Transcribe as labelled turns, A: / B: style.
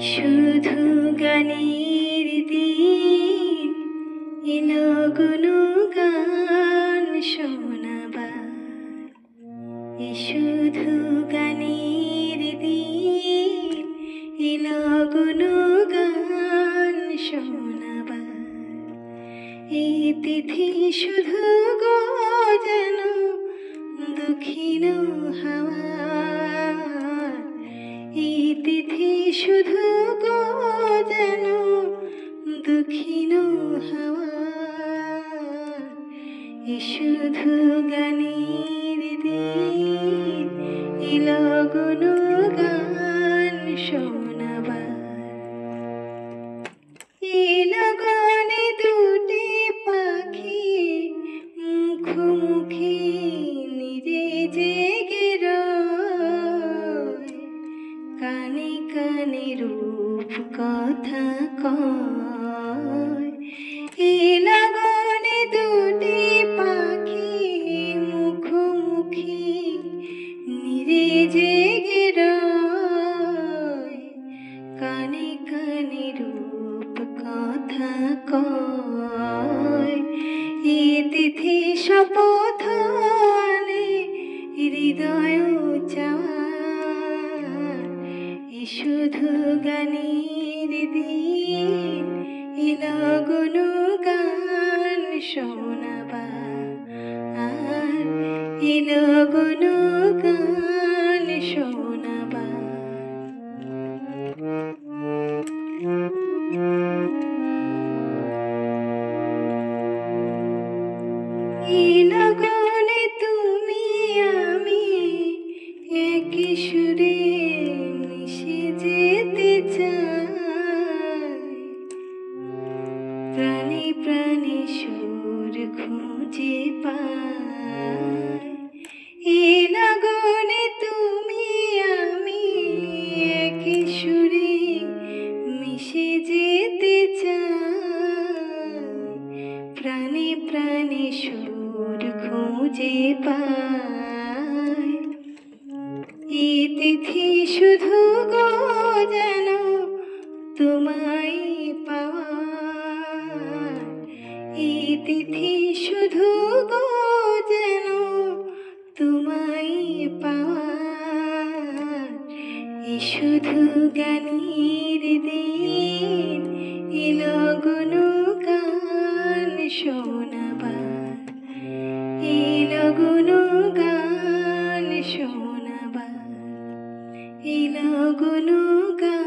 A: শুধু গানের দিন এলো গুণগান শোনাবার। শুধু গানের দিন এলো গুণগান শোনাবার। এই তিথি শুধু গো যেন দক্ষিণ হাওয়া। এই তিথি শুধু গো যেন দক্ষিণ হাওয়া। শুধু গানের দিন এলো গুণগান শোনাবার। এলো গানে দুটি পাখি মুখোমুখি নিজে জেগে রয়। কানে কানে রূপ কথা কয়। এলো গানে দুটি পাখি মুখোমুখি নিজে জেগে রয়। কানে কানে রূপ কথা কয়। এ তিথি শপথ আনে হৃদয় চাওয়া। শুধু গানের দিন এলো গুণগান শোনাবার। এলো গুণগান শোনাবার। এলো গানে তুমি আমি একই সুরে মিশে যেতে চাই। প্রাণে প্রাণে সুর খুঁজে পাই। এলো গানে তুমি আমি একই সুরে মিশে যেতে চাই। প্রাণে প্রাণে সুর খুঁজে পাই। এই তিথি শুধু গো যেন তোমায় পাওয়া। এই তিথি শুধু গো যেন তোমায় পাওয়া। শুধু গানের দিন এলো গুণগান শোনাবার। এলো গুণগান শোনাবার। এলো গুণগান।